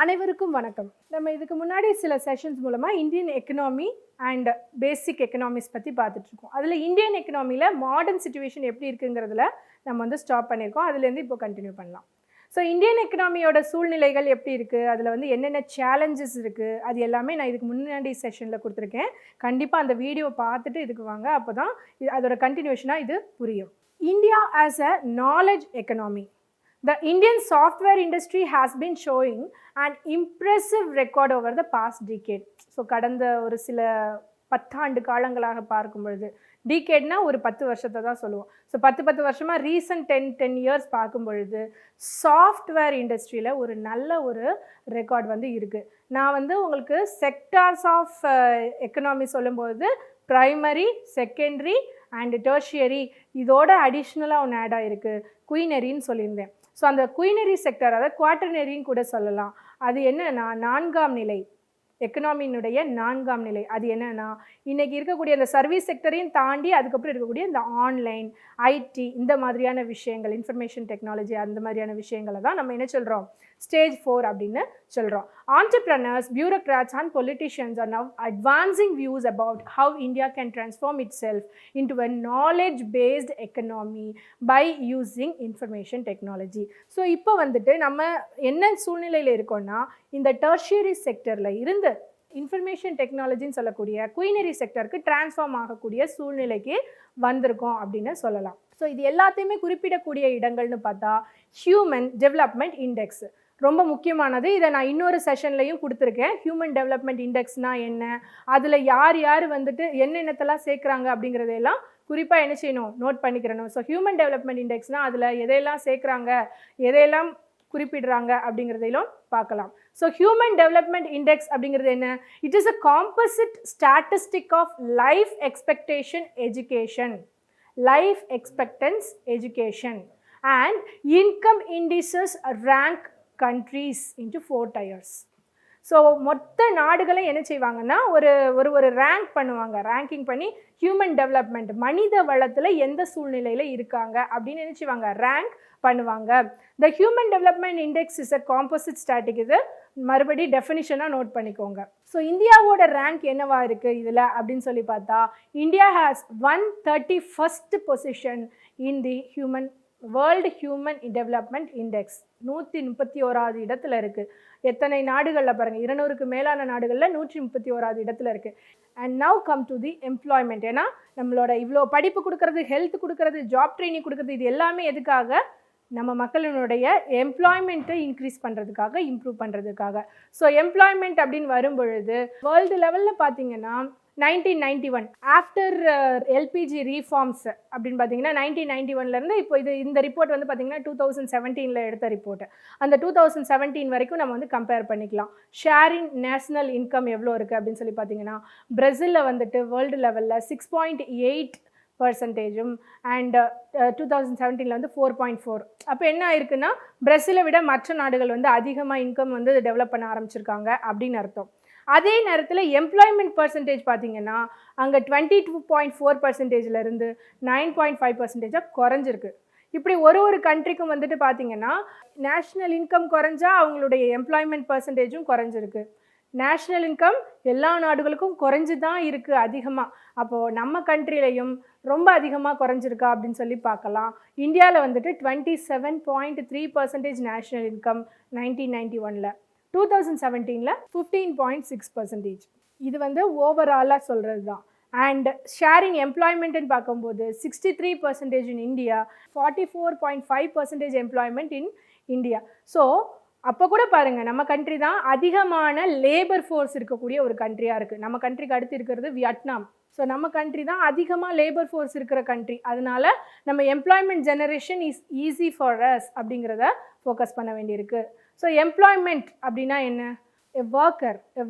அனைவருக்கும் வணக்கம். நம்ம இதுக்கு முன்னாடி சில செஷன்ஸ் மூலமாக Indian economy and basic economics பற்றி பார்த்துட்ருக்கோம். அதில் இந்தியன் எக்கனாமியில் மாடர்ன் சிச்சுவேஷன் எப்படி இருக்குங்கிறதுல நம்ம வந்து ஸ்டாப் பண்ணியிருக்கோம். அதுலேருந்து இப்போ கண்டினியூ பண்ணலாம். ஸோ இந்தியன் எக்கனாமியோட சூழ்நிலைகள் எப்படி இருக்குது, அதில் வந்து என்னென்ன சேலஞ்சஸ் இருக்குது, அது எல்லாமே நான் இதுக்கு முன்னாடி செஷனில் கொடுத்துருக்கேன். கண்டிப்பாக அந்த வீடியோ பார்த்துட்டு இதுக்கு வாங்க, அப்போ தான் அதோட கண்டினியூஷனாக இது புரியும். India as a knowledge economy. The Indian software industry has been showing an impressive record over the past decade. So கடந்த ஒரு சில 10 ஆண்டு காலங்களாக பார்க்கும் பொழுது, டிகேட்னா ஒரு 10 வருஷத்தை தான் சொல்லுவோம். ஸோ 10 வருஷமாக ரீசன்ட் 10 இயர்ஸ் பார்க்கும் பொழுது சாஃப்ட்வேர் இண்டஸ்ட்ரியில் ஒரு நல்ல ஒரு ரெக்கார்ட் வந்து இருக்குது. நான் வந்து உங்களுக்கு செக்டார்ஸ் ஆஃப் எக்கனாமி சொல்லும்போது ப்ரைமரி, செகண்டரி அண்ட் டெர்ஷியரி இதோட அடிஷ்னலாக ஒன்று ஆட் ஆகிருக்கு, குயினரின்னு சொல்லியிருந்தேன். ஸோ அந்த குயினரி செக்டர், அதாவது குவாட்டர்னரின்னு கூட சொல்லலாம். அது என்னன்னா 4ஆம் நிலை, எக்கனாமியினுடைய 4ஆம் நிலை. அது என்னன்னா இன்றைக்கி இருக்கக்கூடிய அந்த சர்வீஸ் செக்டரையும் தாண்டி அதுக்கப்புறம் இருக்கக்கூடிய இந்த ஆன்லைன், ஐடி, இந்த மாதிரியான விஷயங்கள், இன்ஃபர்மேஷன் டெக்னாலஜி, அந்த மாதிரியான விஷயங்களை தான் நம்ம என்ன சொல்கிறோம், ஸ்டேஜ் 4 அப்படின்னு சொல்கிறோம். Entrepreneurs, bureaucrats and politicians are now advancing views about how India can transform itself into a knowledge-based economy by using information technology. So இப்போ வந்துட்டு நம்ம என்ன சூழ்நிலையில் இருக்கோம்னா, இந்த டெர்ஷியரி செக்டரில் இருந்து இன்ஃபர்மேஷன் டெக்னாலஜின்னு சொல்லக்கூடிய குயினரி செக்டருக்கு டிரான்ஸ்ஃபார்ம் ஆகக்கூடிய சூழ்நிலைக்கு வந்திருக்கோம் அப்படின்னு சொல்லலாம். ஸோ இது எல்லாத்தையுமே குறிப்பிடக்கூடிய இடங்கள்னு பார்த்தா ஹியூமன் டெவலப்மெண்ட் இண்டெக்ஸ் ரொம்ப முக்கியமானது. இதை நான் இன்னொரு செஷன்லையும் கொடுத்துருக்கேன். ஹியூமன் டெவலப்மெண்ட் இண்டெக்ஸ்னால் என்ன, அதில் யார் யார் வந்துட்டு என்னென்னத்தெல்லாம் சேர்க்குறாங்க அப்படிங்கிறதையெல்லாம் குறிப்பாக என்ன செய்யணும், நோட் பண்ணிக்கிறணும். ஸோ ஹியூமன் டெவலப்மெண்ட் இண்டெக்ஸ்னால் அதில் எதையெல்லாம் சேர்க்குறாங்க, எதையெல்லாம் குறிப்பிடுறாங்க அப்படிங்கிறதையும் பார்க்கலாம். ஸோ ஹியூமன் டெவலப்மெண்ட் இண்டெக்ஸ் அப்படிங்கிறது என்ன? It is a composite statistic of life expectation education, life expectancy education and income indices rank countries into 4 tiers. So மொத்த நாடுகளை என்ன செய்வாங்கன்னா ஒரு ஒரு ஒரு ரேங்க் பண்ணுவாங்க. ரேங்கிங் பண்ணி ஹியூமன் டெவலப்மெண்ட், மனித வளத்தில் எந்த சூழ்நிலையில் இருக்காங்க அப்படின்னு என்ன செய்வாங்க, ரேங்க் பண்ணுவாங்க. The human development index is a composite static. இது மறுபடி டெஃபினிஷனாக நோட் பண்ணிக்கோங்க. ஸோ இந்தியாவோட ரேங்க் என்னவா இருக்குது இதில் அப்படின்னு சொல்லி பார்த்தா, India has 131st position in the world human development index. 131வது இடத்துல இருக்குது. எத்தனை நாடுகளில் பாருங்கள், 200க்கு மேலான நாடுகளில் 131வது இடத்துல இருக்குது. And now come to the employment. ஏன்னா நம்மளோட இவ்வளோ படிப்பு கொடுக்கறது, ஹெல்த் கொடுக்கறது, ஜாப் ட்ரைனிங் கொடுக்கறது, இது எல்லாமே எதுக்காக, நம்ம மக்களினுடைய எம்ப்ளாய்மெண்ட்டை இன்க்ரீஸ் பண்ணுறதுக்காக, இம்ப்ரூவ் பண்ணுறதுக்காக. ஸோ எம்ப்ளாய்மெண்ட் அப்படின்னு வரும்பொழுது வேர்ல்டு லெவலில் பார்த்தீங்கன்னா 1991 ஆஃப்டர் எல்பிஜி ரீஃபார்ம்ஸ் அப்படின்னு பார்த்தீங்கன்னா 1991லேருந்து இப்போ இந்த ரிப்போர்ட் வந்து பார்த்தீங்கன்னா 2017 எடுத்த ரிப்போர்ட். அந்த 2017 வரைக்கும் நம்ம வந்து கம்பேர் பண்ணிக்கலாம். ஷேரிங் நேஷ்னல் இன்கம் எவ்வளோ இருக்குது அப்படின்னு சொல்லி பார்த்தீங்கன்னா, பிரேசிலில் வந்துட்டு வேர்ல்டு லெவலில் 6.8% அண்ட் 2017 வந்து 4.4. அப்போ என்ன ஆயிருக்குன்னா, பிரேசிலை விட மற்ற நாடுகள் வந்து அதிகமாக இன்கம் வந்து டெவலப் பண்ண ஆரம்பிச்சிருக்காங்க அப்படின்னு அர்த்தம். அதே நேரத்தில் எம்ப்ளாய்மெண்ட் பர்சன்டேஜ் பார்த்தீங்கன்னா அங்கே 22.4%லேருந்து 9.5% குறைஞ்சிருக்கு. இப்படி ஒரு கண்ட்ரிக்கும் வந்துட்டு பார்த்தீங்கன்னா நேஷ்னல் இன்கம் குறைஞ்சா அவங்களுடைய எம்ப்ளாய்மெண்ட் பர்சன்டேஜும் குறைஞ்சிருக்கு. நேஷ்னல் இன்கம் எல்லா நாடுகளுக்கும் குறைஞ்சி தான் இருக்குது அதிகமாக. அப்போது நம்ம கண்ட்ரிலையும் ரொம்ப அதிகமாக குறைஞ்சிருக்கா அப்படின்னு சொல்லி பார்க்கலாம். இந்தியாவில் வந்துட்டு 27.3% நேஷ்னல் இன்கம் 1991, 2017 15.6%. இது வந்து ஓவராலாக சொல்கிறது தான். அண்ட் ஷேரிங் எம்ப்ளாய்மெண்ட்டுன்னு பார்க்கும்போது 63% in India, 44.5% employment in India. So அப்போ கூட பாருங்கள், நம்ம கண்ட்ரி தான் அதிகமான லேபர் ஃபோர்ஸ் இருக்கக்கூடிய ஒரு கண்ட்ரியாக இருக்குது. நம்ம கண்ட்ரிக்கு அடுத்து இருக்கிறது வியட்நாம். ஸோ நம்ம கண்ட்ரி தான் அதிகமாக லேபர் ஃபோர்ஸ் இருக்கிற கண்ட்ரி. அதனால நம்ம employment generation is easy for us அப்படிங்கிறத ஃபோக்கஸ் பண்ண வேண்டியிருக்கு. ஸோ எம்ப்ளாய்மெண்ட் அப்படின்னா என்ன? A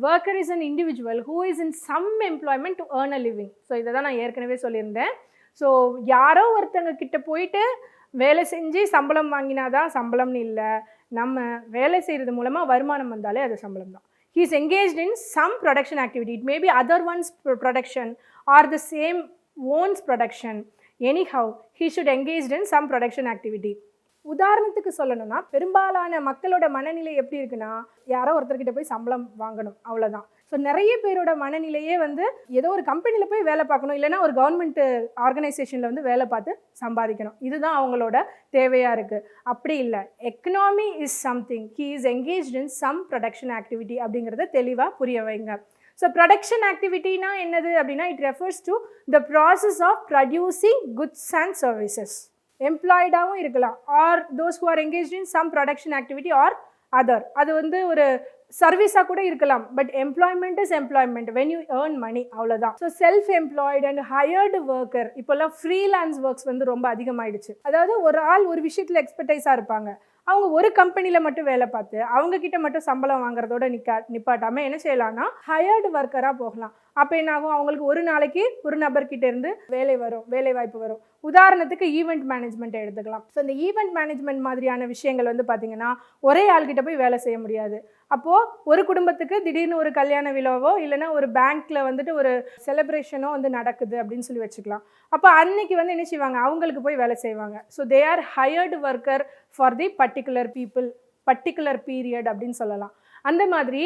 worker is an individual who is in some employment to earn a living. So இதை தான் நான் ஏற்கனவே சொல்லியிருந்தேன். ஸோ யாரோ ஒருத்தங்க கிட்ட போயிட்டு வேலை செஞ்சு சம்பளம் வாங்கினாதான் சம்பளம்னு இல்லை, நம்ம வேலை செய்கிறது மூலமாக வருமானம் வந்தாலே அது சம்பளம் தான். He is engaged in some production activity. It may be other one's production or the same one's production. Anyhow, he should engage in some production activity. உதாரணத்துக்கு சொல்லணும்னா பெரும்பாலான மக்களோட மனநிலை எப்படி இருக்குன்னா, யாரோ ஒருத்தர்கிட்ட போய் சம்பளம் வாங்கணும், அவ்வளோதான். ஸோ நிறைய பேரோட மனநிலையே வந்து ஏதோ ஒரு கம்பெனியில் போய் வேலை பார்க்கணும், இல்லைனா ஒரு கவர்மெண்ட் ஆர்கனைசேஷனில் வந்து வேலை பார்த்து சம்பாதிக்கணும், இதுதான் அவங்களோட தேவையாக இருக்குது. அப்படி இல்லை, economy is something he is engaged in some production activity அப்படிங்கிறத தெளிவாக புரிய வைங்க. ஸோ ப்ரொடக்ஷன் ஆக்டிவிட்டினா என்னது அப்படின்னா, it refers to the process of producing goods and services. எம்ப்ளாய்டாகவும் இருக்கலாம், or those who are engaged in some production activity or other. அது வந்து ஒரு சர்வீஸாக கூட இருக்கலாம். But employment is employment when you earn money, அவ்வளோதான். So self employed and hired worker, இப்போல்லாம் ஃப்ரீலான்ஸ் ஒர்க்ஸ் வந்து ரொம்ப அதிகமாகிடுச்சு. அதாவது ஒரு ஆள் ஒரு விஷயத்தில் எக்ஸ்பர்டைஸாக இருப்பாங்க, அவங்க ஒரு கம்பெனியில் மட்டும் வேலை பார்த்து அவங்க கிட்ட மட்டும் சம்பளம் வாங்குறதோட நிப்பாட்டாமல் என்ன செய்யலாம்னா ஹையர்டு ஒர்க்கராக போகலாம். அப்போ என்ன ஆகும், அவங்களுக்கு ஒரு நாளைக்கு ஒரு நபர்கிட்ட இருந்து வேலை வாய்ப்பு வரும். உதாரணத்துக்கு ஈவெண்ட் மேனேஜ்மெண்ட்டை எடுத்துக்கலாம். ஸோ இந்த ஈவெண்ட் மேனேஜ்மெண்ட் மாதிரியான விஷயங்கள் வந்து பார்த்திங்கன்னா ஒரே ஆள்கிட்ட போய் வேலை செய்ய முடியாது. அப்போது ஒரு குடும்பத்துக்கு திடீர்னு ஒரு கல்யாண விழாவோ இல்லைனா ஒரு பேங்க்கில் வந்துட்டு ஒரு செலிப்ரேஷனோ வந்து நடக்குது அப்படின்னு சொல்லி வச்சுக்கலாம். அப்போ அன்னைக்கு வந்து என்ன செய்வாங்க, அவங்களுக்கு போய் வேலை செய்வாங்க. So they are hired worker for the particular people, particular period அப்படின்னு சொல்லலாம். அந்த மாதிரி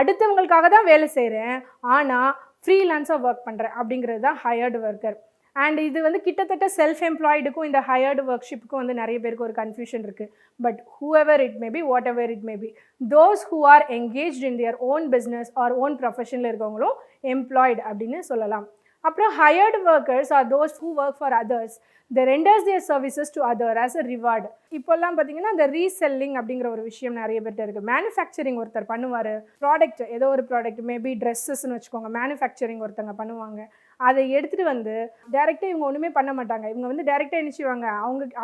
அடுத்தவங்களுக்காக தான் வேலை செய்கிறேன், ஆனால் ஃப்ரீலான்ஸாக ஒர்க் பண்ணுறேன் அப்படிங்கிறது தான் ஹையர்டு ஒர்க்கர். அண்ட் இது வந்து கிட்டத்தட்ட செல்ஃப் எம்ப்ளாய்டுக்கும் இந்த ஹையர்டு ஒர்க்ஷிப்புக்கும் வந்து நிறைய பேருக்கு ஒரு கன்ஃபியூஷன் இருக்குது. But whoever it may be, whatever it may be, those who are engaged in their own business or own ப்ரொஃபஷனில் இருக்கவங்களும் எம்ப்ளாய்டு அப்படின்னு சொல்லலாம். அப்புறம் hired workers are those who work for others, they renders their services to other as a reward. இப்போல்லாம் பார்த்தீங்கன்னா இந்த reselling அப்படிங்கிற ஒரு விஷயம் நிறைய பேர்கிட்ட இருக்குது. மேனுஃபேக்சரிங் ஒருத்தர் பண்ணுவார், ப்ராடக்ட் ஏதோ ஒரு ப்ராடக்ட் மேபி ட்ரெஸ்ஸஸ்ன்னு வச்சுக்கோங்க, மேனுஃபேக்சரிங் ஒருத்தங்க பண்ணுவாங்க. அதை எடுத்துகிட்டு வந்து டேரெக்டாக இவங்க ஒன்றுமே பண்ண மாட்டாங்க. இவங்க வந்து டேரெக்டாக என்ன செய்வாங்க,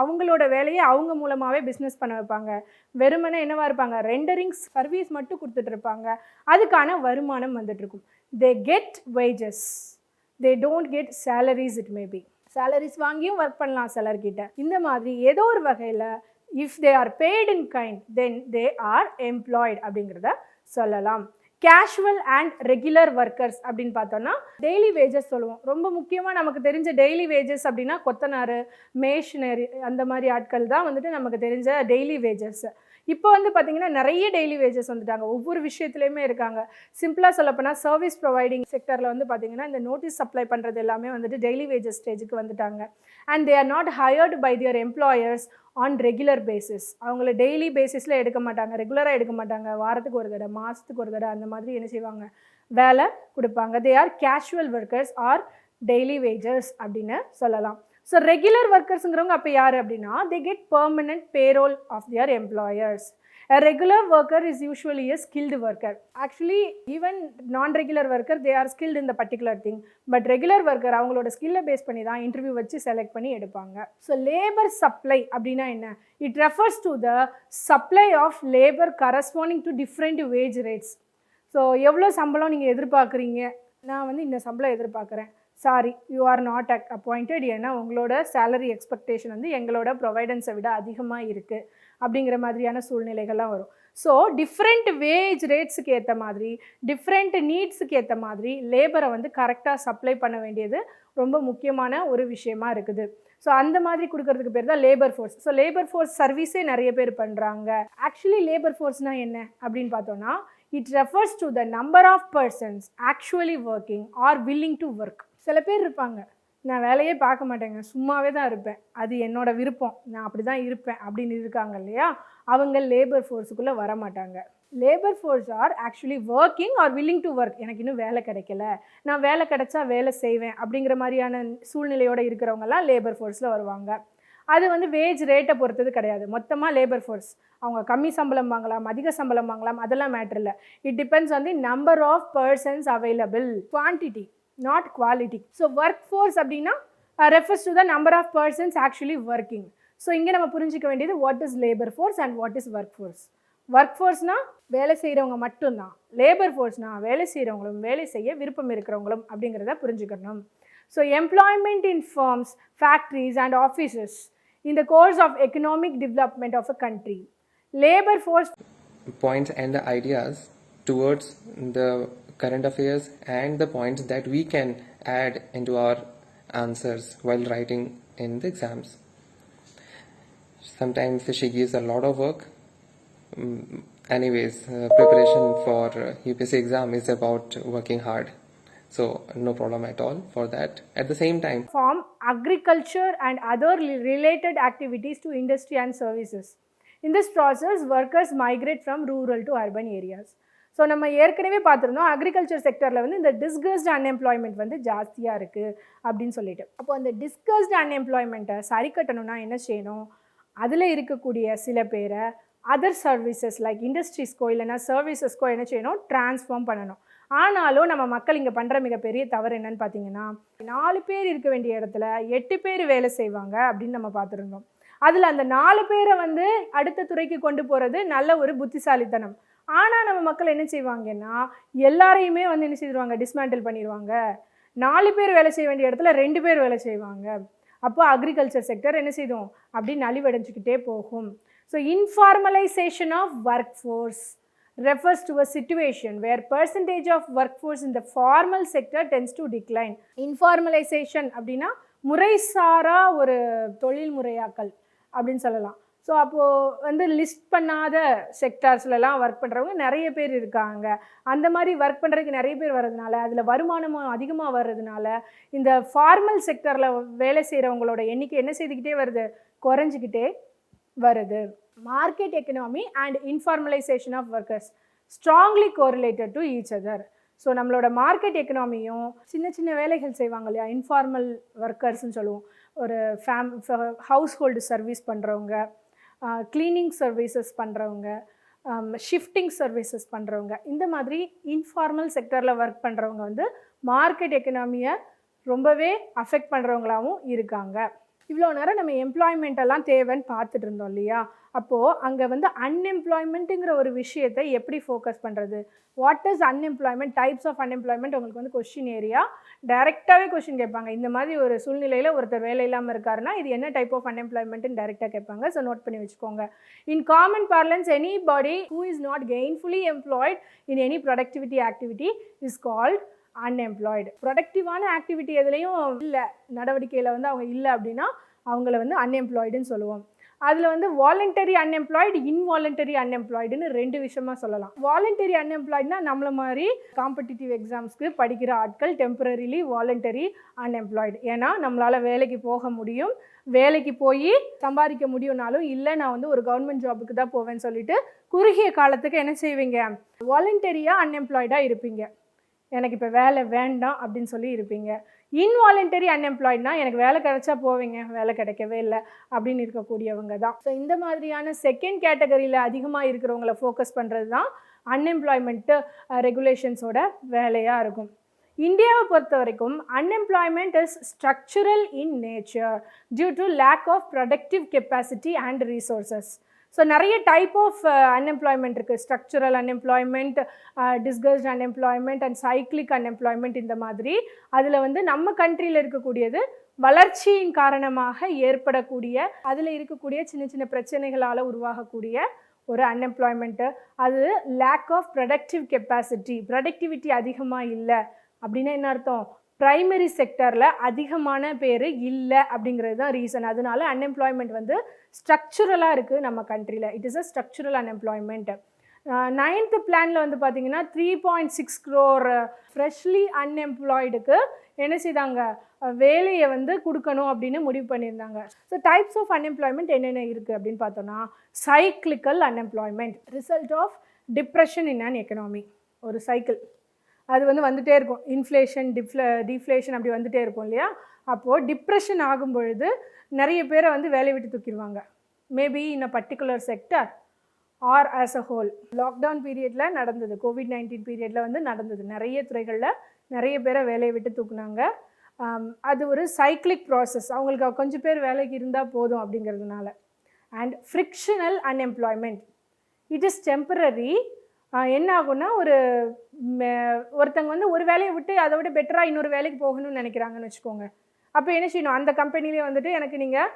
அவங்களோட வேலையை அவங்க மூலமாகவே பிஸ்னஸ் பண்ண வைப்பாங்க. வெறுமனே என்னவாக இருப்பாங்க, ரெண்டரிங் சர்வீஸ் மட்டும் கொடுத்துட்டு இருப்பாங்க. அதுக்கான வருமானம் வந்துட்டுருக்கும். they get wages, they don't get salaries. it may be salaries வாங்கியும் ஒர்க் பண்ணலாம் சிலர்கிட்ட. இந்த மாதிரி ஏதோ ஒரு வகையில் if they are paid in kind then they are employed அப்படிங்கிறத சொல்லலாம். கேஷுவல் அண்ட் ரெகுலர் ஒர்க்கர்ஸ் அப்படின்னு பார்த்தோன்னா டெய்லி வேஜஸ் சொல்லுவோம். ரொம்ப முக்கியமாக நமக்கு தெரிஞ்ச டெய்லி வேஜஸ் அப்படின்னா கொத்தனார், மேஷினரி அந்த மாதிரி ஆட்கள் தான் வந்துட்டு நமக்கு தெரிஞ்ச டெய்லி வேஜஸ். இப்போ வந்து பார்த்திங்கன்னா நிறைய டெய்லி வேஜஸ் வந்துட்டாங்க, ஒவ்வொரு விஷயத்துலையுமே இருக்காங்க. சிம்பிளாக சொல்லப்போனால் சர்வீஸ் ப்ரொவைடிங் செக்டரில் வந்து பார்த்திங்கன்னா இந்த நோட்டீஸ் சப்ளை பண்ணுறது எல்லாமே வந்துட்டு டெய்லி வேஜஸ் ஸ்டேஜுக்கு வந்துட்டாங்க. And they are not hired by their employers on regular basis. அவங்கள டெய்லி பேசிஸில் எடுக்க மாட்டாங்க, ரெகுலராக எடுக்க மாட்டாங்க, வாரத்துக்கு ஒரு தடவை, மாதத்துக்கு ஒரு தடவை அந்த மாதிரி என்ன செய்வாங்க, வேலை கொடுப்பாங்க. They are casual workers hour daily wages அப்படின்னு சொல்லலாம். ஸோ ரெகுலர் ஒர்க்கர்ஸுங்கிறவங்க அப்போ யார் அப்படின்னா they get permanent payroll of their employers. A regular worker is usually a skilled worker. Actually even non-regular worker they are skilled in the particular thing, but regular worker அவங்களோட ஸ்கில்லை base பண்ணி தான் interview வச்சு select பண்ணி எடுப்பாங்க. So labour supply அப்படின்னா என்ன, it refers to the supply of labour corresponding to different wage rates. So எவ்வளோ சம்பளம் நீங்கள் எதிர்பார்க்குறீங்க, நான் வந்து இந்த சம்பளம் எதிர்பார்க்குறேன், sorry you are not appointed, ஏன்னா உங்களோட சேலரி எக்ஸ்பெக்டேஷன் வந்து எங்களோட ப்ரொவைடன்ஸை விட அதிகமாக இருக்குது அப்படிங்கிற மாதிரியான சூழ்நிலைகள்லாம் வரும். ஸோ டிஃப்ரெண்ட் வேஜ் ரேட்ஸுக்கு ஏற்ற மாதிரி, டிஃப்ரெண்ட் நீட்ஸுக்கு ஏற்ற மாதிரி லேபரை வந்து கரெக்டாக சப்ளை பண்ண வேண்டியது ரொம்ப முக்கியமான ஒரு விஷயமா இருக்குது. ஸோ அந்த மாதிரி கொடுக்கறதுக்கு பேர் தான் labour force. So labour force சர்வீஸே நிறைய பேர் பண்ணுறாங்க. ஆக்சுவலி லேபர் ஃபோர்ஸ்னால் என்ன அப்படின்னு பார்த்தோன்னா, it refers to the number of persons actually working or willing to work. சில பேர் இருப்பாங்க, நான் வேலையே பார்க்க மாட்டேங்க, சும்மாவே தான் இருப்பேன், அது என்னோட விருப்பம், நான் அப்படி தான் இருப்பேன் அப்படின்னு இருக்காங்க இல்லையா, அவங்க லேபர் ஃபோர்ஸுக்குள்ளே வர மாட்டாங்க. Labour fours are actually working are willing to work. எனக்கு இன்னும் வேலை கிடைக்கல, நான் வேலை கிடைச்சா வேலை செய்வேன் அப்படிங்கிற மாதிரியான சூழ்நிலையோடு இருக்கிறவங்கலாம் லேபர் ஃபோர்ஸில் வருவாங்க. அது வந்து வேஜ் ரேட்டை பொறுத்தது கிடையாது. மொத்தமாக லேபர் ஃபோர்ஸ் அவங்க கம்மி சம்பளம் வாங்கலாம், அதிக சம்பளம் வாங்கலாம், அதெல்லாம் மேட்ரு இல்லை. It depends on the number of persons available, quantity not quality. So work force அப்படின்னா refers to the number of persons actually working. So இங்கே நம்ம புரிஞ்சிக்க வேண்டியது what is labour force and what is work force. Work ஃபோர்ஸ்னால் வேலை செய்கிறவங்க மட்டும்தான், labour ஃபோர்ஸ்னால் வேலை செய்கிறவங்களும் வேலை செய்ய விருப்பம் இருக்கிறவங்களும் அப்படிங்கிறத புரிஞ்சுக்கணும். So employment in firms, factories and offices in the course of economic development of a country. Labor force points and the ideas towards the current affairs and the points that we can add into our answers while writing in the exams. Sometimes she gives a lot of work. Anyways, preparation for UPSC exam is about working hard. So no problem at all for that. At the same time, From agriculture and other related activities to industry and services. In this process, workers migrate from rural to urban areas. So நம்ம ஏற்கனவே பார்த்துருந்தோம் agriculture செக்டரில் வந்து இந்த discussed unemployment வந்து ஜாஸ்தியாக இருக்குது அப்படின்னு சொல்லிட்டு. அப்போ அந்த டிஸ்கஸ்டு அன்எம்ப்ளாய்மெண்ட்டை சரி கட்டணும்னா என்ன செய்யணும்? அதில் இருக்கக்கூடிய சில பேரை அதர் சர்வீசஸ் லைக் இண்டஸ்ட்ரீஸ்க்கோ இல்லைனா சர்வீசஸ்க்கோ என்ன செய்யணும்? ட்ரான்ஸ்ஃபார்ம் பண்ணணும். ஆனாலும் நம்ம மக்கள் இங்கே பண்ணுற மிகப்பெரிய தவறு என்னன்னு பார்த்தீங்கன்னா, 4 பேர் இருக்க வேண்டிய இடத்துல 8 பேர் வேலை செய்வாங்க அப்படின்னு நம்ம பார்த்துருந்தோம். அதில் அந்த 4 பேரை வந்து அடுத்த துறைக்கு கொண்டு போகிறது நல்ல ஒரு புத்திசாலித்தனம். ஆனால் நம்ம மக்கள் என்ன செய்வாங்கன்னா, எல்லாரையுமே வந்து என்ன செய்வாங்க? டிஸ்மேண்டில் பண்ணிடுவாங்க. 4 பேர் வேலை செய்ய வேண்டிய இடத்துல 2 பேர் வேலை செய்வாங்க. அப்போ அக்ரிகல்ச்சர் செக்டர் என்ன செய்யும்? அப்படி நலிவடைஞ்சிக்கிட்டே போகும். So informalisation of work force refers to a situation where percentage of workforce in the formal sector tends to decline. Informalization அப்படின்னா முறைசாரா ஒரு தொழில் முறையாக்கல் அப்படின்னு சொல்லலாம். ஸோ அப்போது வந்து லிஸ்ட் பண்ணாத செக்டார்ஸ்லலாம் ஒர்க் பண்ணுறவங்க நிறைய பேர் இருக்காங்க. அந்த மாதிரி ஒர்க் பண்ணுறதுக்கு நிறைய பேர் வர்றதுனால, அதில் வருமானமும் அதிகமாக வர்றதுனால இந்த ஃபார்மல் செக்டரில் வேலை செய்கிறவங்களோட எண்ணிக்கை என்ன செய்துக்கிட்டே வருது? குறைஞ்சிக்கிட்டே வருது. Market economy and informalization of workers strongly correlated to each other. So நம்மளோட மார்க்கெட் எக்கனாமியும் சின்ன சின்ன வேலைகள் செய்வாங்க இல்லையா, இன்ஃபார்மல் ஒர்க்கர்ஸ்ன்னு சொல்லுவோம். ஒரு ஹவுஸ் ஹோல்டு சர்வீஸ் பண்ணுறவங்க, க்ளீனிங் சர்வீசஸ் பண்ணுறவங்க, ஷிஃப்டிங் சர்வீசஸ் பண்ணுறவங்க, இந்த மாதிரி இன்ஃபார்மல் செக்டரில் ஒர்க் பண்ணுறவங்க வந்து மார்க்கெட் எக்கனாமியை ரொம்பவே அஃபெக்ட் பண்ணுறவங்களாகவும் இருக்காங்க. இவ்வளோ நேரம் நம்ம எம்ப்ளாய்மெண்ட்டெல்லாம் தேவைன்னு பார்த்துட்டு இருந்தோம் இல்லையா? அப்போது அங்கே வந்து அன்எம்ப்ளாய்மெண்ட்டுங்கிற ஒரு விஷயத்தை எப்படி ஃபோக்கஸ் பண்ணுறது? What is unemployment, types of unemployment உங்களுக்கு வந்து கொஸ்டின் ஏரியா டைரெக்டாகவே கொஸ்டின் கேட்பாங்க. இந்த மாதிரி ஒரு சூழ்நிலையில் ஒருத்தர் வேலை இல்லாமல் இருக்காருன்னா இது என்ன டைப் ஆஃப் அன்எம்ப்ளாய்மெண்ட்டுன்னு டைரெக்டாக கேட்பாங்க. ஸோ நோட் பண்ணி வச்சுக்கோங்க. In common parlance, anybody who is not gainfully employed in any productivity activity is called unemployed. ப்ரொடக்டிவான ஆக்டிவிட்டி எதுலேயும் இல்லை, நடவடிக்கையில் வந்து அவங்க இல்லை அப்படின்னா அவங்கள வந்து அன்எம்ப்ளாய்டுன்னு சொல்லுவோம். அதில் வந்து வாலண்டரி அன்எம்ப்ளாய்டு, இன்வாலண்டரி அன்எம்ப்ளாய்டுன்னு 2 விஷயமாக சொல்லலாம். வாலண்டரி அன்எம்ப்ளாய்டுனா நம்மள மாதிரி காம்படிட்டிவ் எக்ஸாம்ஸ்க்கு படிக்கிற ஆட்கள் டெம்பரரிலி வாலண்டரி அன்எம்ப்ளாய்டு. ஏன்னா நம்மளால் வேலைக்கு போக முடியும், வேலைக்கு போய் சம்பாதிக்க முடியும்னாலும் இல்லை நான் வந்து ஒரு கவர்மெண்ட் ஜாபுக்கு தான் போவேன்னு சொல்லிட்டு குறுகிய காலத்துக்கு என்ன செய்வீங்க? வாலண்டரியாக அன்எம்ப்ளாய்டாக இருப்பீங்க. எனக்கு இப்போ வேலை வேண்டாம் அப்படின்னு சொல்லி இருப்பீங்க. இன்வாலண்டரி அன்எம்ப்ளாய்டுனா எனக்கு வேலை கிடைச்சா போவீங்க, வேலை கிடைக்கவே இல்லை அப்படின்னு இருக்கக்கூடியவங்க தான். ஸோ இந்த மாதிரியான செகண்ட் கேட்டகரியில் அதிகமாக இருக்கிறவங்கள ஃபோக்கஸ் பண்ணுறது தான் அன்எம்ப்ளாய்மெண்ட்டு ரெகுலேஷன்ஸோட வேலையாக இருக்கும். இந்தியாவை பொறுத்த வரைக்கும் unemployment is structural in nature due to lack of productive capacity and resources. So நிறைய டைப் ஆஃப் அன்எம்ப்ளாய்மெண்ட் இருக்குது. Structural unemployment, disguised unemployment and cyclic unemployment. இந்த மாதிரி அதில் வந்து நம்ம கண்ட்ரியில் இருக்கக்கூடியது வளர்ச்சியின் காரணமாக ஏற்படக்கூடிய, அதில் இருக்கக்கூடிய சின்ன சின்ன பிரச்சனைகளால் உருவாகக்கூடிய ஒரு அன்எம்ப்ளாய்மெண்ட்டு. அது lack of productive capacity, productivity அதிகமாக இல்லை அப்படின்னா என்ன அர்த்தம்? ப்ரைமரி செக்டரில் அதிகமான பேர் இல்லை அப்படிங்கிறது தான் ரீசன். அதனால அன்எம்ப்ளாய்மெண்ட் வந்து ஸ்ட்ரக்சுரலாக இருக்குது நம்ம கண்ட்ரியில். It is a structural unemployment. 9th பிளானில் வந்து பார்த்திங்கன்னா 3.6 crore ஃப்ரெஷ்லி அன்எம்ப்ளாய்டுக்கு என்ன செய்தாங்க? வேலையை வந்து கொடுக்கணும் அப்படின்னு முடிவு பண்ணியிருந்தாங்க. ஸோ டைப்ஸ் ஆஃப் அன்எம்ப்ளாய்மெண்ட் என்னென்ன இருக்குது அப்படின்னு பார்த்தோன்னா, cyclical unemployment, result of depression in an economy. ஒரு சைக்கிள் அது வந்து வந்துகிட்டே இருக்கும். இன்ஃப்ளேஷன், டிஃப்ளேஷன் அப்படி வந்துகிட்டே இருக்கும் இல்லையா? அப்போது டிப்ரெஷன் ஆகும் பொழுது நிறைய பேரை வந்து வேலையை விட்டு தூக்கிடுவாங்க. Maybe in a particular sector or as a whole. Lockdown பீரியடில் நடந்தது, COVID-19 பீரியடில் வந்து நடந்தது. நிறைய துறைகளில் நிறைய பேரை வேலையை விட்டு தூக்குனாங்க. அது ஒரு சைக்ளிக் ப்ராசஸ். அவங்களுக்கு கொஞ்சம் பேர் வேலைக்கு இருந்தால் போதும் அப்படிங்கிறதுனால. And frictional unemployment, it is temporary. என்ன ஆகும்னா, ஒருத்தங்க வந்து ஒரு வேலையை விட்டு அதை விட பெட்டராக இன்னொரு வேலைக்கு போகணும்னு நினைக்கிறாங்கன்னு வச்சுக்கோங்க. அப்போ என்ன செய்யணும்? அந்த கம்பெனிலே வந்துட்டு எனக்கு நீங்கள்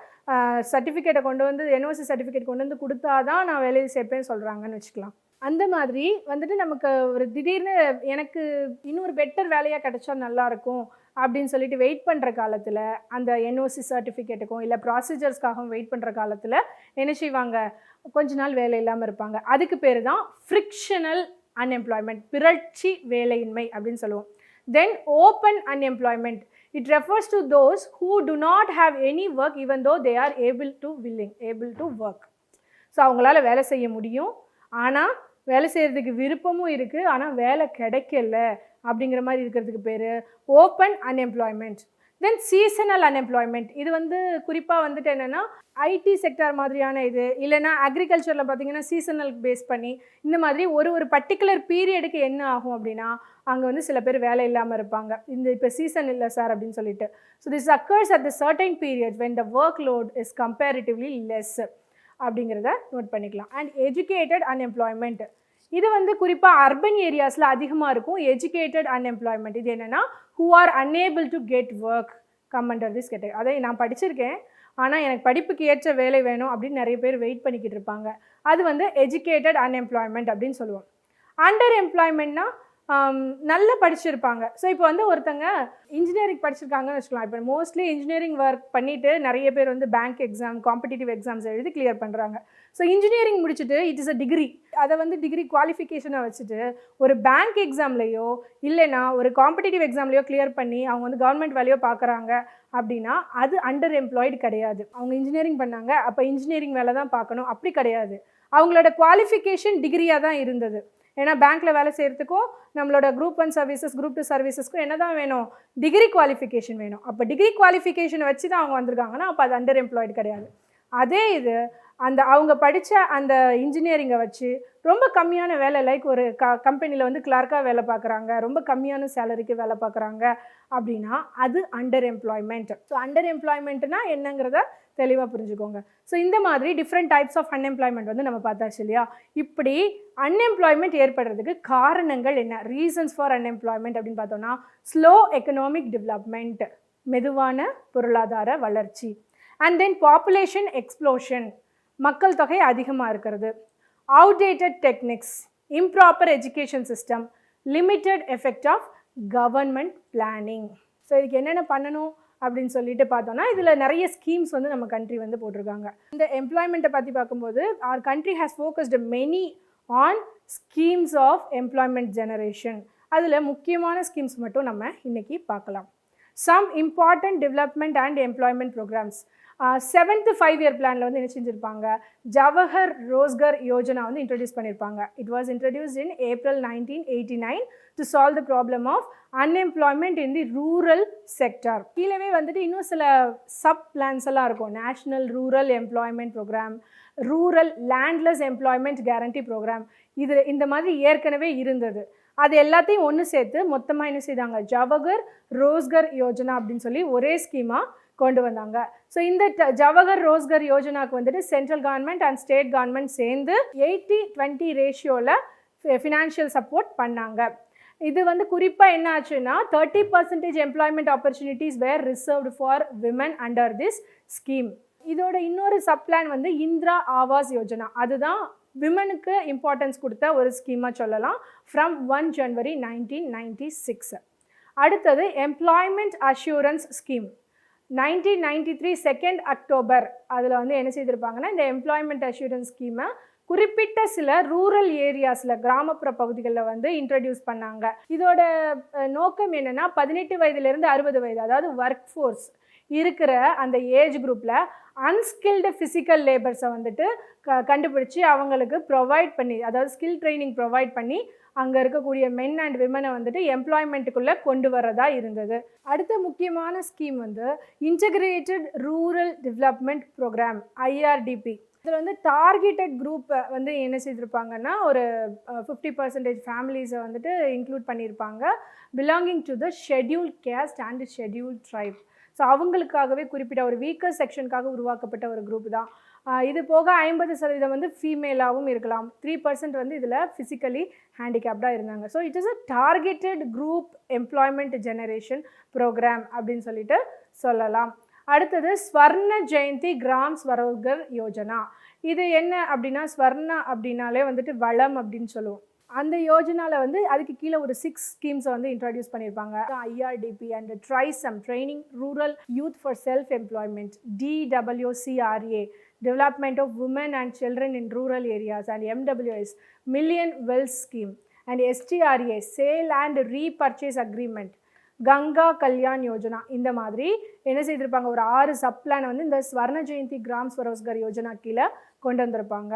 சர்டிஃபிகேட்டை கொண்டு வந்து, NOC சர்டிஃபிகேட் கொண்டு வந்து கொடுத்தா தான் நான் வேலையை சேர்ப்பேன்னு சொல்கிறாங்கன்னு வச்சுக்கலாம். அந்த மாதிரி வந்துட்டு நமக்கு ஒரு திடீர்னு எனக்கு இன்னொரு பெட்டர் வேலையாக கிடைச்சா நல்லாயிருக்கும் அப்படின்னு சொல்லிட்டு வெயிட் பண்ணுற காலத்தில் அந்த என்ஓசி சர்டிஃபிகேட்டுக்கும் இல்லை ப்ராசீஜர்ஸ்க்காகவும் வெயிட் பண்ணுற காலத்தில் என்ன செய்வாங்க, கொஞ்ச நாள் வேலை இல்லாமல் இருப்பாங்க. அதுக்கு பேர் தான் ஃப்ரிக்ஷனல் அன்எம்ப்ளாய்மெண்ட், பிறழ்ச்சி வேலையின்மை அப்படின்னு சொல்லுவோம். தென் open unemployment, it refers to those who to not have any work even though they are able to work. So அவங்களால வேலை செய்ய முடியும், ஆனால் வேலை செய்கிறதுக்கு விருப்பமும் இருக்குது, ஆனால் வேலை கிடைக்கல அப்படிங்கிற மாதிரி இருக்கிறதுக்கு பேர் ஓப்பன் அன்எம்ப்ளாய்மெண்ட். தென் சீசனல் அன்எம்ப்ளாய்மெண்ட், இது வந்து குறிப்பாக வந்துட்டு என்னென்னா ஐடி செக்டார் மாதிரியான இது, இல்லைனா அக்ரிகல்ச்சரில் பார்த்திங்கன்னா சீசனல் பேஸ் பண்ணி இந்த மாதிரி ஒரு பர்டிகுலர் பீரியடுக்கு என்ன ஆகும் அப்படின்னா அங்கே வந்து சில பேர் வேலை இல்லாமல் இருப்பாங்க. இப்போ சீசன் இல்லை சார் அப்படின்னு சொல்லிட்டு. So this occurs at the certain period when the workload is comparatively less அப்படிங்கிறத நோட் பண்ணிக்கலாம். அண்ட் எஜுகேட்டட் அன்எம்ப்ளாய்மெண்ட், இது வந்து குறிப்பாக அர்பன் ஏரியாஸில் அதிகமாக இருக்கும். எஜுகேட்டட் அன்எம்ப்ளாய்மெண்ட் இது என்னென்னா who are unable to get work come under this category. அதை நான் படிச்சிருக்கேன், ஆனால் எனக்கு படிப்புக்கு ஏற்ற வேலை வேணும் அப்படின்னு நிறைய பேர் வெயிட் பண்ணிக்கிட்டு இருப்பாங்க. அது வந்து எஜுகேட்டட் அன்எம்ப்ளாய்மெண்ட் அப்படின்னு சொல்லுவோம். அண்டர் எம்ப்ளாய்மெண்ட்னா நல்லா படிச்சிருப்பாங்க. ஸோ இப்போ வந்து ஒருத்தங்க இன்ஜினியரிங் படிச்சிருக்காங்கன்னு வச்சுக்கலாம். இப்போ மோஸ்ட்லி இன்ஜினியரிங் ஒர்க் பண்ணிவிட்டு நிறைய பேர் வந்து பேங்க் எக்ஸாம், காம்படிட்டிவ் எக்ஸாம்ஸ் எழுதி கிளியர் பண்ணுறாங்க. ஸோ இன்ஜினியரிங் முடிச்சுட்டு இட் இஸ் அ டிகிரி, அதை வந்து டிகிரி குவாலிஃபிகேஷனை வச்சுட்டு ஒரு பேங்க் எக்ஸாம்லேயோ இல்லைனா ஒரு காம்படிட்டிவ் எக்ஸாம்லேயோ கிளியர் பண்ணி அவங்க வந்து கவர்மெண்ட் வேலையோ பார்க்குறாங்க அப்படின்னா அது அண்டர் எம்ப்ளாய்டு கிடையாது. அவங்க இன்ஜினியரிங் பண்ணாங்க, அப்போ இன்ஜினியரிங் வேலை தான் பார்க்கணும் அப்படி கிடையாது. அவங்களோட குவாலிஃபிகேஷன் டிகிரியாக தான் இருந்தது. ஏன்னா பேங்க்கில் வேலை செய்கிறதுக்கும் நம்மளோட குரூப் 1 சர்வீசஸ், குரூப் 2 சர்வீசஸ்க்கும் என்ன தான் வேணும், டிகிரி குவாலிஃபிகேஷன் வேணும். அப்போ டிகிரி குவாலிஃபிகேஷனை வச்சு தான் அவங்க வந்திருக்காங்கன்னா அப்போ அது அண்டர் எம்ப்ளாய்டு கிடையாது. அதே இது அவங்க படித்த அந்த இன்ஜினியரிங்கை வச்சு ரொம்ப கம்மியான வேலை, லைக் ஒரு கம்பெனியில் வந்து கிளார்க்காக வேலை பார்க்குறாங்க, ரொம்ப கம்மியான சேலரிக்கு வேலை பார்க்குறாங்க அப்படின்னா அது அண்டர் எம்ப்ளாய்மெண்ட். ஸோ அண்டர் எம்ப்ளாய்மெண்ட்னா என்னங்கிறத தெளிவாக புரிஞ்சுக்கோங்க. ஸோ இந்த மாதிரி டிஃப்ரெண்ட் டைப்ஸ் ஆஃப் அன்எம்ப்ளாய்மெண்ட் வந்து நம்ம பார்த்தாச்சு இல்லையா. இப்படி அன்எம்ப்ளாய்மெண்ட் ஏற்படுறதுக்கு காரணங்கள் என்ன, ரீசன்ஸ் ஃபார் அன்எம்ப்ளாய்மெண்ட் அப்படின்னு பார்த்தோம்னா ஸ்லோ எக்கனாமிக் டெவலப்மெண்ட், மெதுவான பொருளாதார வளர்ச்சி, அண்ட் தென் பாப்புலேஷன் எக்ஸ்ப்ளோஷன், மக்கள் தொகை அதிகமாக இருக்கிறது, outdated techniques, improper education system, limited effect of government planning. So இதுக்கு என்னென்ன பண்ணணும் அப்படின்னு சொல்லிட்டு பார்த்தோன்னா இதில் நிறைய ஸ்கீம்ஸ் வந்து நம்ம கண்ட்ரி வந்து போட்டிருக்காங்க. இந்த எம்ப்ளாய்மெண்ட்டை பற்றி பார்க்கும்போது our country has focused many on schemes of employment generation. அதில் முக்கியமான ஸ்கீம்ஸ் மட்டும் நம்ம இன்றைக்கி பார்க்கலாம். Some important development and employment programs. 7th 5-year பிளானில் வந்து என்ன செஞ்சுருப்பாங்க, ஜவஹர் ரோஸ்கர் யோஜனா வந்து இன்ட்ரடியூஸ் பண்ணியிருப்பாங்க. It was introduced in April 1989 to solve the problem of unemployment in the rural sector. கீழவே வந்துட்டு இன்னும் சில சப் பிளான்ஸ் எல்லாம் இருக்கும். National rural employment programme, rural landless employment guarantee programme, இது இந்த மாதிரி ஏற்கனவே இருந்தது. அது எல்லாத்தையும் ஒன்று சேர்த்து மொத்தமாக என்ன செய்தாங்க, ஜவஹர் ரோஸ்கர் யோஜனா அப்படின்னு சொல்லி ஒரே ஸ்கீமாக கொண்டு வந்தாங்க. ஸோ இந்த ஜவஹர் ரோஸ்கர் யோஜனாவுக்கு வந்துட்டு central government and state government சேர்ந்து 80-20 ரேஷியோவில் ஃபினான்ஷியல் சப்போர்ட் பண்ணாங்க. இது வந்து குறிப்பாக என்ன ஆச்சுன்னா 30% employment opportunities were reserved for women under this scheme. இதோட இன்னொரு சப்ளான் வந்து இந்திரா ஆவாஸ் யோஜனா, அதுதான் விமனுக்கு இம்பார்ட்டன்ஸ் கொடுத்த ஒரு ஸ்கீமாக சொல்லலாம், ஃப்ரம் 1 ஜனவரி 1996. அடுத்தது எம்ப்ளாய்மெண்ட் அஷூரன்ஸ் ஸ்கீம் 1993 2 அக்டோபர். அதில் வந்து என்ன செய்திருப்பாங்கன்னா இந்த எம்ப்ளாய்மெண்ட் அஷூரன்ஸ் ஸ்கீமை குறிப்பிட்ட சில ரூரல் ஏரியாஸில், கிராமப்புற பகுதிகளில் வந்து இன்ட்ரடியூஸ் பண்ணாங்க. இதோட நோக்கம் என்னென்னா 18 வயதுலேருந்து 60 வயது, அதாவது ஒர்க் ஃபோர்ஸ் இருக்கிற அந்த ஏஜ் குரூப்பில் அன்ஸ்கில்டு ஃபிசிக்கல் லேபர்ஸை வந்துட்டு கண்டுபிடிச்சி அவங்களுக்கு ப்ரொவைட் பண்ணி, அதாவது ஸ்கில் ட்ரைனிங் ப்ரொவைட் பண்ணி அங்கே இருக்கக்கூடிய மென் அண்ட் விமனை வந்துட்டு எம்ப்ளாய்மெண்ட்டுக்குள்ளே கொண்டு வரதா இருந்தது. அடுத்த முக்கியமான ஸ்கீம் வந்து integrated rural development programme, IRDP. இதில் வந்து டார்கெட்டட் குரூப்பை வந்து என்ன செய்திருப்பாங்கன்னா ஒரு 50% ஃபேமிலிஸை வந்துட்டு இன்க்ளூட் பண்ணியிருப்பாங்க, belonging to the scheduled caste and scheduled tribe. So அவங்களுக்காகவே குறிப்பிட்ட ஒரு வீக்கர் செக்ஷனுக்காக உருவாக்கப்பட்ட ஒரு குரூப் தான். இது போக 50% வந்து ஃபீமேலாகவும் இருக்கலாம், 3% வந்து இதில் ஃபிசிக்கலி ஹேண்டிகேப்டாக இருந்தாங்க. So it is a targeted group employment generation programme அப்படின்னு சொல்லிட்டு சொல்லலாம். அடுத்தது ஸ்வர்ண ஜெயந்தி கிராம் ஸ்வரோகர் யோஜனா. இது என்ன அப்படின்னா ஸ்வர்ணா அப்படின்னாலே வந்துட்டு வளம் அப்படின்னு சொல்லுவோம். அந்த யோஜனாவில் வந்து அதுக்கு கீழே ஒரு 6 ஸ்கீம்ஸை வந்து இன்ட்ரடியூஸ் பண்ணியிருப்பாங்க. IRDP and TRYSEM training rural youth for self employment, DWCRA development of women and children in rural areas, and MWS million wealth scheme, and STRA sale and repurchase agreement, Ganga Kalyan Yojana. இந்த மாதிரி என்ன செய்திருப்பாங்க, ஒரு 6 சப்ளானை வந்து இந்த ஸ்வர்ண ஜெயந்தி கிராம் ஸ்வரோஸ்கர் யோஜனா கீழே கொண்டு வந்திருப்பாங்க.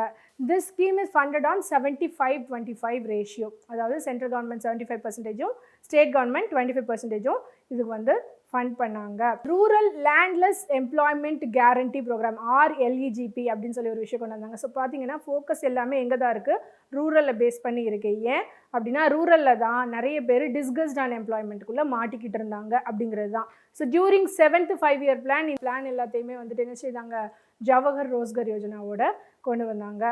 This scheme is funded on 75-25 ratio. அதாவது சென்ட்ரல் கவர்மெண்ட் 75%, ஸ்டேட் கவர்மெண்ட் 25% இதுக்கு வந்து ஃபண்ட் பண்ணாங்க. Rural landless employment guarantee programme, RLEGP அப்படின்னு சொல்லி ஒரு விஷயம் கொண்டு வந்தாங்க. ஸோ பார்த்தீங்கன்னா ஃபோக்கஸ் எல்லாமே எங்கே தான் இருக்குது, ரூரலில் பேஸ் பண்ணி இருக்குது. ஏன் அப்படின்னா ரூரலில் தான் நிறைய பேர் டிஸ்கஸ்ட் ஆன் எம்ப்ளாய்மெண்ட்டுக்குள்ளே மாட்டிக்கிட்டு இருந்தாங்க அப்படிங்கிறது தான். So during 7th 5-year plan, இந்த பிளான் எல்லாத்தையுமே வந்துட்டு என்ன செய்தாங்க, ஜவஹர் ரோஸ்கர் யோஜனாவோட கொண்டு வந்தாங்க.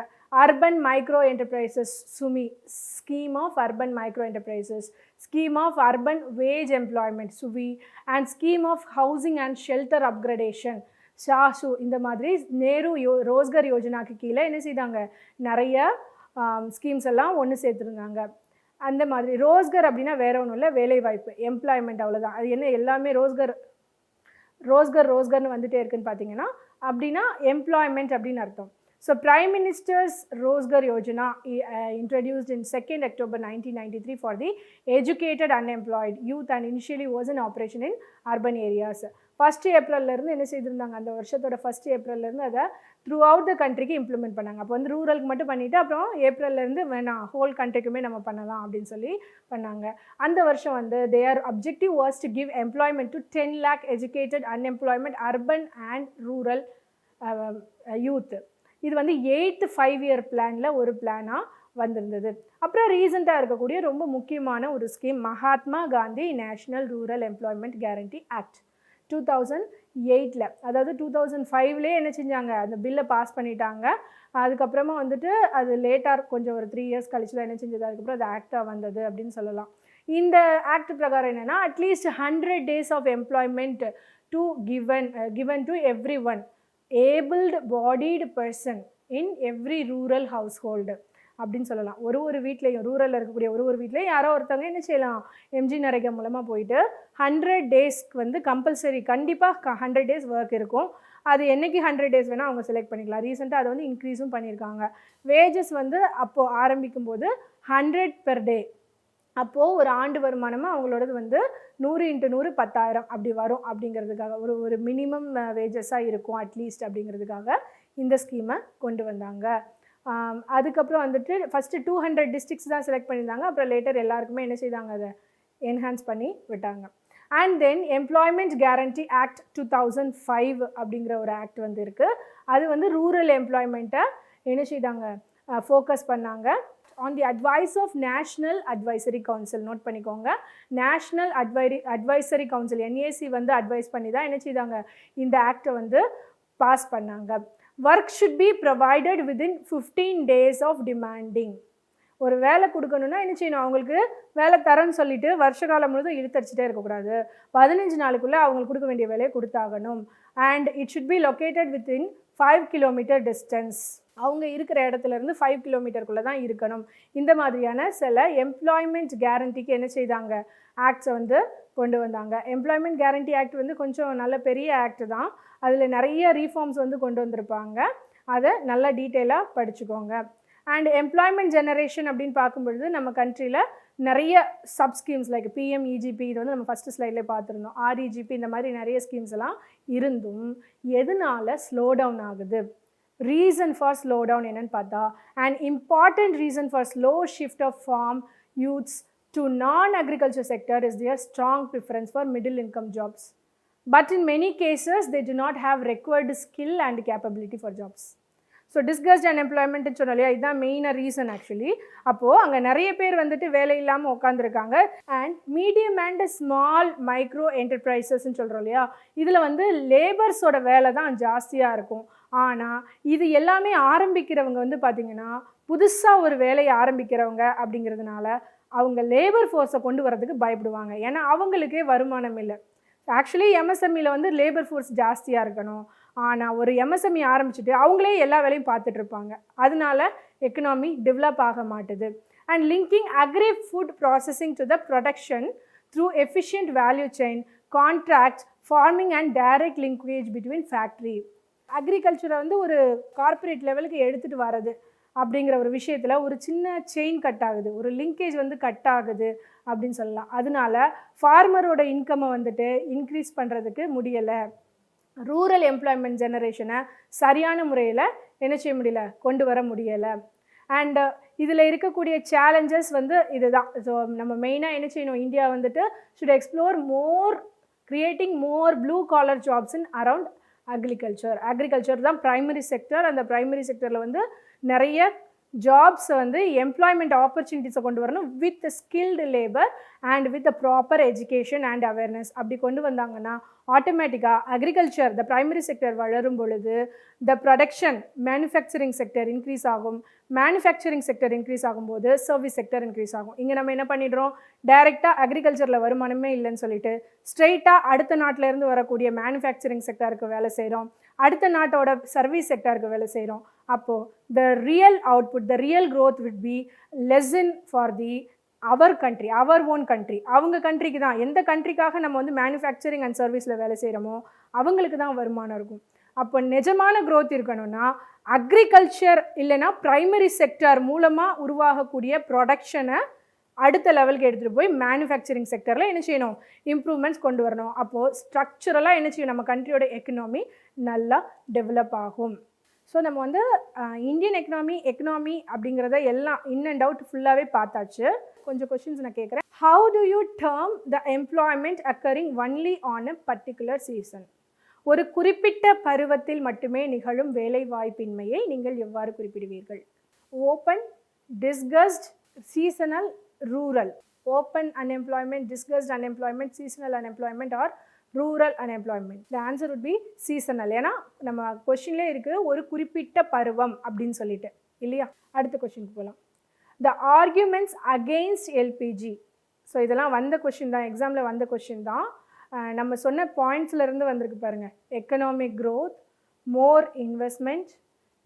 Urban micro enterprises SUME scheme of urban micro enterprises, scheme of urban wage employment சுவி, and scheme of housing and shelter upgradation SHASU. இந்த மாதிரி நேரு ரோஸ்கர் யோஜனாக்கு கீழே என்ன செய்தாங்க, நிறைய ஸ்கீம்ஸ் எல்லாம் ஒன்று சேர்த்துருந்தாங்க. அந்த மாதிரி ரோஸ்கர் அப்படின்னா வேற ஒன்றும் இல்லை, வேலைவாய்ப்பு, எம்ப்ளாய்மெண்ட், அவ்வளோதான். அது என்ன எல்லாமே ரோஸ்கர்னு வந்துட்டே இருக்குன்னு பார்த்தீங்கன்னா அப்படின்னா எம்ப்ளாய்மெண்ட் அப்படின்னு அர்த்தம். So prime minister's Rozgar Yojana introduced in 2nd October 1993 for the educated unemployed youth and initially was in operation in urban areas. 1st Aprilலேருந்து என்ன செய்திருந்தாங்க, அந்த வருஷத்தோட 1st Aprilலேருந்து அதை த்ரூ அவுட் த கண்ட்ரிக்கு இம்ப்ளிமெண்ட் பண்ணாங்க. அப்போ வந்து ரூரலுக்கு மட்டும் பண்ணிவிட்டு அப்புறம் ஏப்ரல்லேருந்து வேணாம் ஹோல் கண்ட்ரிக்குமே நம்ம பண்ணலாம் அப்படின்னு சொல்லி பண்ணாங்க. அந்த வருஷம் வந்து their objective was to give employment to 10 lakh educated unemployment urban and rural youth. இது வந்து 8th 5-year பிளானில் ஒரு பிளானாக வந்திருந்தது. அப்புறம் ரீசெண்டாக இருக்கக்கூடிய ரொம்ப முக்கியமான ஒரு scheme, Mahatma Gandhi national rural employment guarantee act 2008. அதாவது 2005லே என்ன செஞ்சாங்க, அந்த பில்லை பாஸ் பண்ணிட்டாங்க. அதுக்கப்புறமா வந்துட்டு அது லேட்டாக கொஞ்சம் ஒரு 3 years கழிச்சு தான் என்ன செஞ்சது, அதுக்கப்புறம் அது ஆக்டாக வந்தது அப்படின்னு சொல்லலாம். இந்த ஆக்ட் பிரகாரம் என்னென்னா at least 100 days of employment to given to everyone abled bodied person in every rural household அப்படின்னு சொல்லலாம். ஒரு வீட்லேயும் ரூரலில் இருக்கக்கூடிய ஒரு வீட்லேயும் யாரோ ஒருத்தவங்க என்ன செய்யலாம், எம்ஜி நரேகா மூலமாக போயிட்டு 100 daysக்கு வந்து கம்பல்சரி கண்டிப்பாக 100 days ஒர்க் இருக்கும். அது என்றைக்கு 100 days வேணால் அவங்க செலக்ட் பண்ணிக்கலாம். ரீசெண்டாக அதை வந்து இன்க்ரீஸும் பண்ணியிருக்காங்க. வேஜஸ் வந்து அப்போது ஆரம்பிக்கும் போது 100 per day. அப்போது ஒரு ஆண்டு வருமானமாக அவங்களோடது வந்து 100 × 100 10,000 அப்படி வரும் அப்படிங்கிறதுக்காக ஒரு மினிமம் வேஜஸாக இருக்கும் அட்லீஸ்ட் அப்படிங்கிறதுக்காக இந்த ஸ்கீமை கொண்டு வந்தாங்க. அதுக்கப்புறம் வந்துட்டு ஃபஸ்ட்டு 200 districts தான் செலக்ட் பண்ணியிருந்தாங்க. அப்புறம் லேட்டர் எல்லாருக்குமே என்ன செய்தாங்க, அதை என்ஹான்ஸ் பண்ணி விட்டாங்க. And then employment guarantee act 2005 அப்படிங்கிற ஒரு ஆக்ட் வந்து இருக்குது. அது வந்து ரூரல் எம்ப்ளாய்மெண்ட்டை என்ன செய்தாங்க, ஃபோக்கஸ் பண்ணாங்க. on the advice of National Advisory Council. Note பண்ணிக்கோங்க, நேஷ்னல் அட்வைசரி கவுன்சில் NAC வந்து அட்வைஸ் பண்ணி தான் என்ன செய்தாங்க, இந்த ஆக்டை வந்து பாஸ் பண்ணாங்க. Work should be provided within 15 days of demanding. ஒரு வேலை கொடுக்கணுன்னா என்ன செய்யணும், அவங்களுக்கு வேலை தரேன்னு சொல்லிட்டு வருஷ காலம் முழுதும் இழுத்தடிச்சிட்டே இருக்கக்கூடாது. 15 நாளுக்குள்ளே அவங்களுக்கு கொடுக்க வேண்டிய வேலையை கொடுத்தாகணும். And it should be located within 5 kilometer distance. அவங்க இருக்கிற இடத்துலேருந்து 5 kilometerக்குள்ளே தான் இருக்கணும். இந்த மாதிரியான சில எம்ப்ளாய்மெண்ட் கேரண்டிக்கு என்ன செய்தாங்க, ஆக்ட்ஸை வந்து கொண்டு வந்தாங்க. எம்ப்ளாய்மெண்ட் கேரண்டி ஆக்ட் வந்து கொஞ்சம் நல்ல பெரிய ஆக்ட் தான். அதில் நிறைய ரீஃபார்ம்ஸ் வந்து கொண்டு வந்திருப்பாங்க. அதை நல்லா டீட்டெயிலாக படிச்சுக்கோங்க. அண்ட் எம்ப்ளாய்மெண்ட் ஜெனரேஷன் அப்படின்னு பார்க்கும்பொழுது நம்ம கண்ட்ரியில் நிறைய சப் ஸ்கீம்ஸ் லைக் PMEGP, இது வந்து நம்ம ஃபஸ்ட்டு ஸ்லைட்லேயே பார்த்துருந்தோம். REGP, இந்த மாதிரி நிறைய ஸ்கீம்ஸ் எல்லாம் இருந்தும் எதனால ஸ்லோ டவுன் ஆகுது, ரீசன் ஃபார் ஸ்லோ டவுன் என்னன்னு பார்த்தா, and important reason for slow shift of farm youths to non-agriculture sector is their strong preference for middle income jobs. But in many cases, they do not have required skill and capability for jobs. So disguised அன்எம்ப்ளாய்மெண்ட்னு சொன்னோம் இல்லையா, இதுதான் மெயினாக reason actually. அப்போது அங்கே நிறைய பேர் வந்துட்டு வேலை இல்லாமல் உட்காந்துருக்காங்க. And medium and small micro என்டர்பிரைசஸ்ன்னு சொல்கிறோம் இல்லையா, இதில் வந்து லேபர்ஸோட வேலை தான் ஜாஸ்தியாக இருக்கும். ஆனால் இது எல்லாமே ஆரம்பிக்கிறவங்க வந்து பார்த்திங்கன்னா புதுசாக ஒரு வேலையை ஆரம்பிக்கிறவங்க அப்படிங்கிறதுனால அவங்க லேபர் ஃபோர்ஸை கொண்டு வரதுக்கு பயப்படுவாங்க. ஏன்னா அவங்களுக்கே வருமானம் இல்லை. ஆக்சுவலி எம்எஸ்எம்இயில் வந்து லேபர் ஃபோர்ஸ் ஜாஸ்தியாக இருக்கணும், ஆனால் ஒரு எம்எஸ்எம்இ ஆரம்பிச்சுட்டு அவங்களே எல்லா வேலையும் பார்த்துட்டு இருப்பாங்க, அதனால எக்கனாமி டெவலப் ஆக மாட்டுது. And linking agri food processing to the production through efficient value chain, contracts, farming and direct linkage between factory. அக்ரிகல்ச்சரை வந்து ஒரு கார்ப்பரேட் லெவலுக்கு எடுத்துகிட்டு வர்றது அப்படிங்கிற ஒரு விஷயத்தில் ஒரு சின்ன செயின் கட் ஆகுது, ஒரு லிங்கேஜ் வந்து கட் ஆகுது அப்படின்னு சொல்லலாம். அதனால ஃபார்மரோட இன்கம்மை வந்துட்டு இன்க்ரீஸ் பண்ணுறதுக்கு முடியலை. ரூரல் எம்ப்ளாய்மெண்ட் ஜெனரேஷனை சரியான முறையில் என்ன செய்ய முடியல, கொண்டு வர முடியலை. அண்டு இதில் இருக்கக்கூடிய சேலஞ்சஸ் வந்து இதுதான். ஸோ நம்ம மெயினாக என்ன செய்யணும், இந்தியா வந்துட்டு should explore more creating more blue collar jobs in around agriculture தான் ப்ரைமரி செக்டர். அந்த ப்ரைமரி செக்டரில் வந்து நிறைய ஜாப்ஸை வந்து எம்ப்ளாய்மெண்ட் ஆப்பர்ச்சுனிட்டிஸை கொண்டு வரணும் with skilled labour and with the proper education and awareness. அப்படி கொண்டு வந்தாங்கன்னா ஆட்டோமேட்டிக்காக அக்ரிகல்ச்சர் த ப்ரைமரி செக்டர் வளரும் பொழுது the production manufacturing sector increase ஆகும். மேனுஃபேக்சரிங் செக்டர் இன்க்ரீஸ் ஆகும்போது சர்வீஸ் செக்டர் இன்க்ரீஸ் ஆகும். இங்கே நம்ம என்ன பண்ணிடுறோம், டைரெக்டாக அக்ரிகல்ச்சரில் வருமானமே இல்லைன்னு சொல்லிட்டு ஸ்ட்ரெயிட்டாக அடுத்த நாட்டிலேருந்து வரக்கூடிய மேனுஃபேக்சரிங் செக்டருக்கு வேலை செய்கிறோம், அடுத்த நாட்டோட சர்வீஸ் செக்டருக்கு வேலை செய்கிறோம். அப்போது the real output, the real growth will be lesson for the our country, our own country. அவங்க கண்ட்ரிக்கு தான், எந்த கண்ட்ரிக்காக நம்ம வந்து மேனுஃபேக்சரிங் அண்ட் சர்வீஸில் வேலை செய்கிறோமோ அவங்களுக்கு தான் வருமானம் இருக்கும். அப்போ நிஜமான க்ரோத் இருக்கணும்னா அக்ரிகல்ச்சர் இல்லைன்னா ப்ரைமரி செக்டர் மூலமாக உருவாகக்கூடிய ப்ரொடக்ஷனை அடுத்த லெவலுக்கு எடுத்துகிட்டு போய் மேனுஃபேக்சரிங் செக்டரில் என்ன செய்யணும், இம்ப்ரூவ்மெண்ட்ஸ் கொண்டு வரணும். அப்போது ஸ்ட்ரக்சரலாக என்ன செய்யும், நம்ம கண்ட்ரியோட எக்கனாமி நல்லா டெவலப் ஆகும். ஸோ நம்ம வந்து இந்தியன் எக்கனாமி அப்படிங்கிறத எல்லாம் இன் அண்ட் அவுட் ஃபுல்லாகவே பார்த்தாச்சு. கொஞ்சம் கொஷின்ஸ் நான் கேட்குறேன். How do you term the employment occurring only on a particular season? ஒரு குறிப்பிட்ட பருவத்தில் மட்டுமே நிகழும் வேலை வாய்ப்பின்மையை நீங்கள் எவ்வாறு குறிப்பிடுவீர்கள்? Open, disguised, seasonal, rural. Open unemployment, disguised unemployment, seasonal unemployment or rural unemployment. The answer would be seasonal. ஏன்னா நம்ம கொஷின்லேயே இருக்குது ஒரு குறிப்பிட்ட பருவம் அப்படின்னு சொல்லிட்டு, இல்லையா? அடுத்த கொஷினுக்கு போகலாம். த ஆர்கியூமெண்ட்ஸ் அகெயின்ஸ்ட் எல்பிஜி. ஸோ இதெல்லாம் வந்த கொஷின் தான், எக்ஸாமில் வந்த கொஷின் தான். நம்ம சொன்ன பாயிண்ட்ஸ்லேருந்து வந்திருக்கு பாருங்கள். Economic growth, more investment,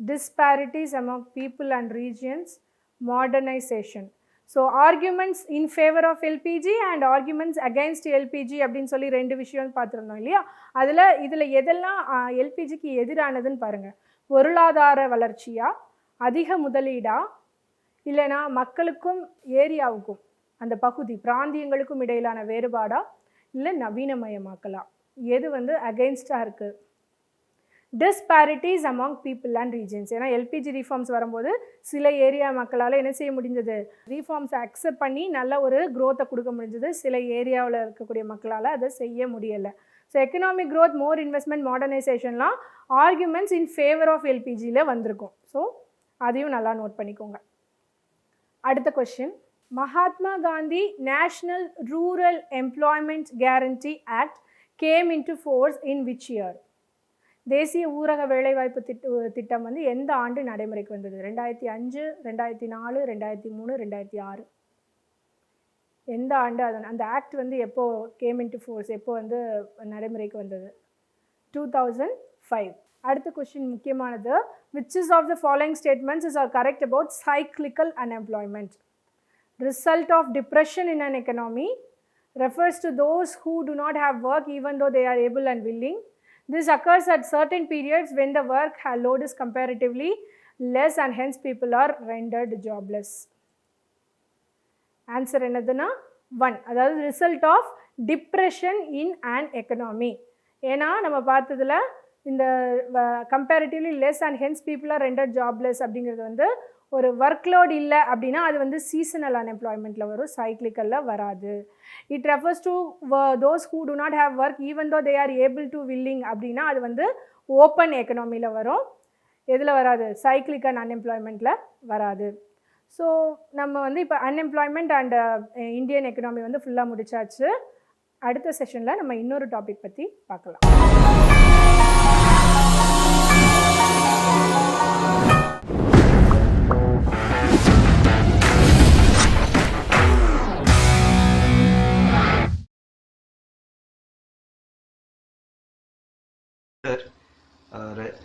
disparities among people and regions, modernisation. So arguments in favour of LPG and arguments against LPG அப்படின்னு சொல்லி ரெண்டு விஷயம் பார்த்துருந்தோம் இல்லையா? இதில் எதெல்லாம் எல்பிஜிக்கு எதிரானதுன்னு பாருங்கள். பொருளாதார வளர்ச்சியா, அதிக முதலீடா, இல்லைனா மக்களுக்கும் ஏரியாவுக்கும் அந்த பகுதி பிராந்தியங்களுக்கும் இடையிலான வேறுபாடா, இல்லை நவீனமயமாக்கலாம்? எது வந்து அகெயின்ஸ்டாக இருக்குது? Disparities among people and regions. ஏன்னா எல்பிஜி ரீஃபார்ம்ஸ் வரும்போது சில ஏரியா மக்களால் என்ன செய்ய முடிஞ்சது, ரீஃபார்ம்ஸை அக்செப்ட் பண்ணி நல்ல ஒரு க்ரோத்தை கொடுக்க முடிஞ்சது. சில ஏரியாவில் இருக்கக்கூடிய மக்களால் அதை செய்ய முடியலை. So economic growth, more investment, மாடர்னைசேஷன்லாம் ஆர்கியூமெண்ட்ஸ் இன் ஃபேவர் ஆஃப் எல்பிஜியில் வந்திருக்கும். ஸோ அதையும் நல்லா நோட் பண்ணிக்கோங்க. அடுத்த question. Mahatma Gandhi national rural employment guarantee act came into force in which year? தேசிய ஊரக வேலைவாய்ப்பு திட்டம் வந்து எந்த ஆண்டு நடைமுறைக்கு வந்தது? 2005, 2004, 2003, 2006. எந்த ஆண்டு அந்த ஆக்ட் வந்து எப்போ கேம் இன்டு ஃபோர்ஸ், எப்போ வந்து நடைமுறைக்கு வந்தது? 2005. அடுத்த கொஸ்டின் முக்கியமானது. which is of the following statements is correct about cyclical unemployment? Result of depression in an economy, refers to those who do not have work even though they are able and willing. This occurs at certain periods when the work load is comparatively less and hence people are rendered jobless. Answer என்னதுன்னா 1. அதாவது result of depression in an economy. ஏன்னா நம்ம பார்த்ததில் இந்த comparatively less and hence people are rendered jobless அப்படிங்கிறது வந்து ஒரு workload இல்லை அப்படின்னா அது வந்து சீசனல் அன்எம்ப்ளாய்மெண்ட்டில் வரும், சைக்ளிக்கலில் வராது. It refers to those who to not have work even though they are able to willing அப்படின்னா அது வந்து ஓப்பன் எக்கனாமியில் வரும். எதில் வராது? சைக்ளிக்கல் அன்எம்ப்ளாய்மெண்ட்டில் வராது. ஸோ நம்ம வந்து இப்போ அன்எம்ப்ளாய்மெண்ட் அண்ட் இந்தியன் எக்கனாமி வந்து ஃபுல்லாக முடிச்சாச்சு. அடுத்த செஷனில் நம்ம இன்னொரு டாபிக் பற்றி பார்க்கலாம்.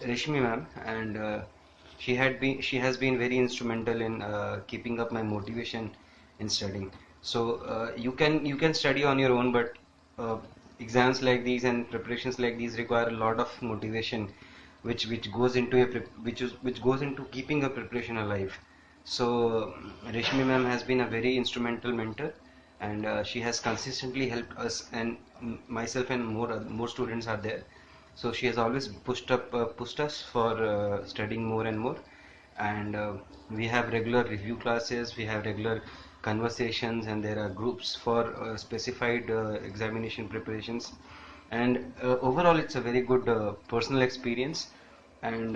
Rishmi ma'am, and she has been very instrumental in keeping up my motivation in studying. So you can study on your own, but exams like these and preparations like these require a lot of motivation, which goes into which goes into keeping a preparation alive. So Rishmi ma'am has been a very instrumental mentor, and she has consistently helped us, and myself and more students are there. So she has always pushed us for studying more and more, and we have regular review classes, we have regular conversations, and there are groups for specified examination preparations. And overall, it's a very good personal experience, and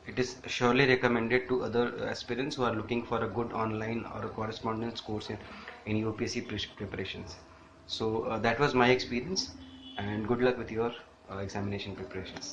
it is surely recommended to other aspirants who are looking for a good online or a correspondence course in UPSC preparations. So that was my experience, and good luck with your examination preparations.